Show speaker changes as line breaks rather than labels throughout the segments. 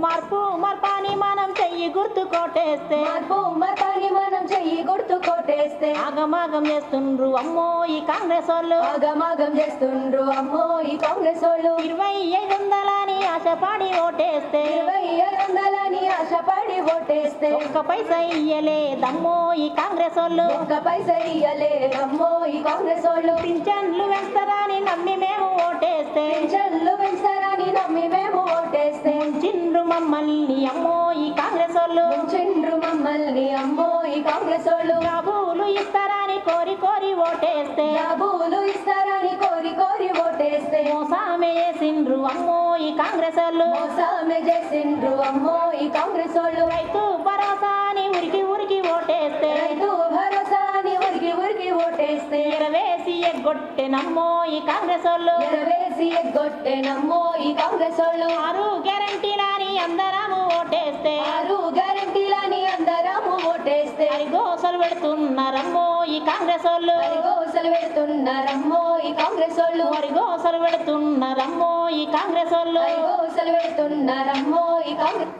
మార్పు మార్పాని మనం చెయ్యి గుర్తు కోటేస్తే
మార్పు మార్పాని మనం చెయ్యి గుర్తు కోటేస్తే
ఆగమాగం చేస్తుండ్రు అమ్మో ఈ కాంగ్రెస్ వాళ్ళు
ఆగమాగం చేస్తుండ్రు అమ్మో ఈ కాంగ్రెస్ వాళ్ళు
2500 ఆశపడి ఓటేస్తే
2500 ఆశపడి ఓటేస్తే
ఒక్క పైసా ఇయ్యలేదమ్మో ఈ కాంగ్రెస్ వాళ్ళు
ఒక్క పైసా ఇయ్యలేదమ్మో ఈ కాంగ్రెస్ వాళ్ళు
పింఛన్లు పెంచుతారని నమ్మి మేము ఓటేస్తే
పింఛన్లు పెంచుతారని నమ్మి మేము ఓటేస్తే
ముంచిండ్రు మమ్మల్ని అమ్మో ఈ కాంగ్రెస్ వాళ్ళు
ముంచిండ్రు మమ్మల్ని అమ్మో ఈ కాంగ్రెస్ వాళ్ళు
జాబులు ఇస్తారని కోరి కోరి ఓటేస్తే
జాబులు ఇస్తారని కోరి కోరి ఓటేస్తే
మోసామే చేసిండ్రు అమ్మో ఈ కాంగ్రెస్ వాళ్ళు
మోసమే చేసిండ్రు అమ్మో ఈ కాంగ్రెస్ వాళ్ళు
రైతు భరోసా అని ఉరికి ఉరికి ఓటేస్తే
రైతు భరోసా అని ఉరికి ఉరికి ఓటేస్తే
ఎరవేసి ఎగ్గొట్టెనమ్మో ఈ కాంగ్రెస్ వాళ్ళు
ఎరవేసి ఎగ్గొట్టెనమ్మో ఈ కాంగ్రెస్ వాళ్ళు
6 గ్యారెంటీలని అందరము ఓటేస్తే
6 గ్యారెంటీలని అందరము ఓటేస్తే
అరిగోసలు పెడుతున్నారమ్మో ఈ కాంగ్రెస్ వాళ్ళు
అరిగోసలు పెడుతున్నారమ్మో ఈ కాంగ్రెస్ వాళ్ళు
అరిగోసలు పెడుతున్నారమ్మో ఈ కాంగ్రెస్ వాళ్ళు
అరిగోసలు పెడుతున్నారమ్మో ఈ కాంగ్రెస్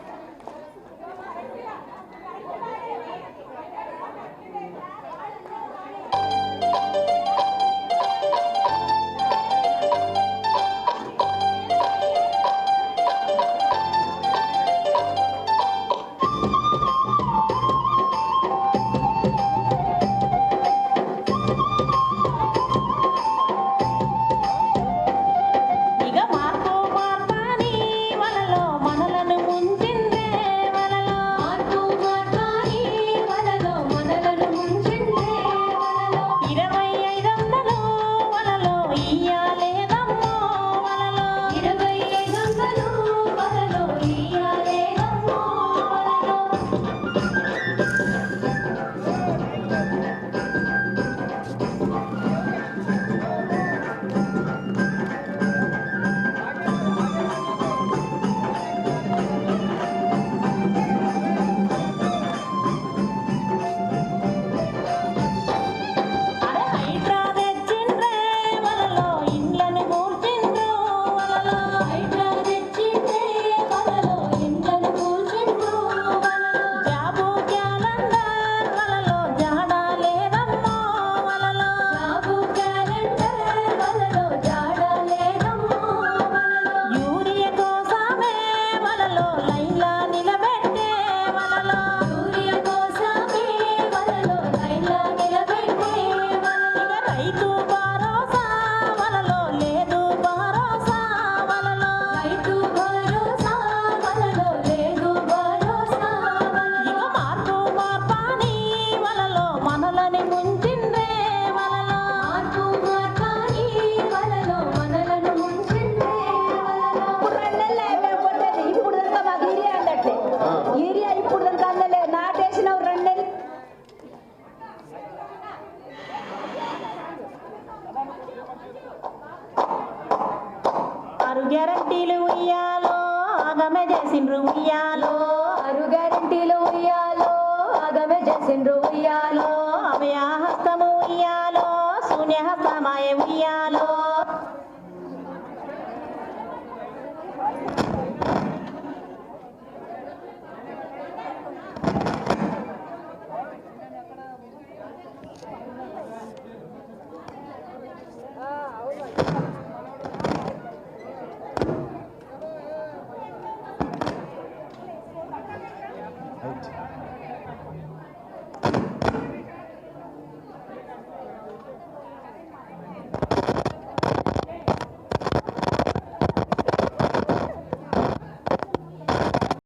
ఇక మార్పు మార్పాని వలలో మనలను ముంచిందే వలలో
మార్పు మార్పాని వలలో మనలను ముంచిందే వలలో
2500 వలలో ఇయ్యాలేదమ్మో వలలో
2500 వలలో ఇయ్యాలేదమ్మో వలలో
అరే హైడ్రా తెచ్చిండ్రే వలలో ఇండ్లను కూర్చిండ్రు వలలో
హైడ్రా తెచ్చిందే వలలో ఇండ్లను కూల్చిండ్రు వలలో
జాబు క్యాలెండర్ వలలో జాడా లేదమ్మో వలలో
జాబు క్యాలెండర్ వలలో జాడ లేదమ్మో వలలో
యూరియా కోసమే వలలో లైన్లా నిలబెట్టే వలలో
సూర్య కోసమే వలలో లైన్లా నిలబెట్టే వలలో
ఇక రైతు భరోసా వలలో లేదు భరోసా వలలో
రైతు భరోసా వలలో లేదు భరోసా వలలో
ఇక మార్పు మార్పాని వలలో మనలని ముంచిందే వలలో
మార్పు మార్పాని వలలో మనలను ముంచిందే వలలో
ఇప్పుడు 2 నెలలు అయిపోయి కొట్టేది ఇప్పుడు దాకా మాకు ఈరియా అందట్లే ఈరియా ఇప్పుడు దాకా అందలే నాటేసినావు 2 నెలలు
ఆరు గ్యారంటీలు ఉయ్యాలో ఆగమే చేసిండ్రు ఉయ్యాలో
6 గ్యారెంటీలు ఉయ్యాలో ఆగమే చేసిండ్రు ఉయ్యాలో
అభయహస్తము ఉయ్యాలో శూన్యహస్తమాయ ఉయ్యాలో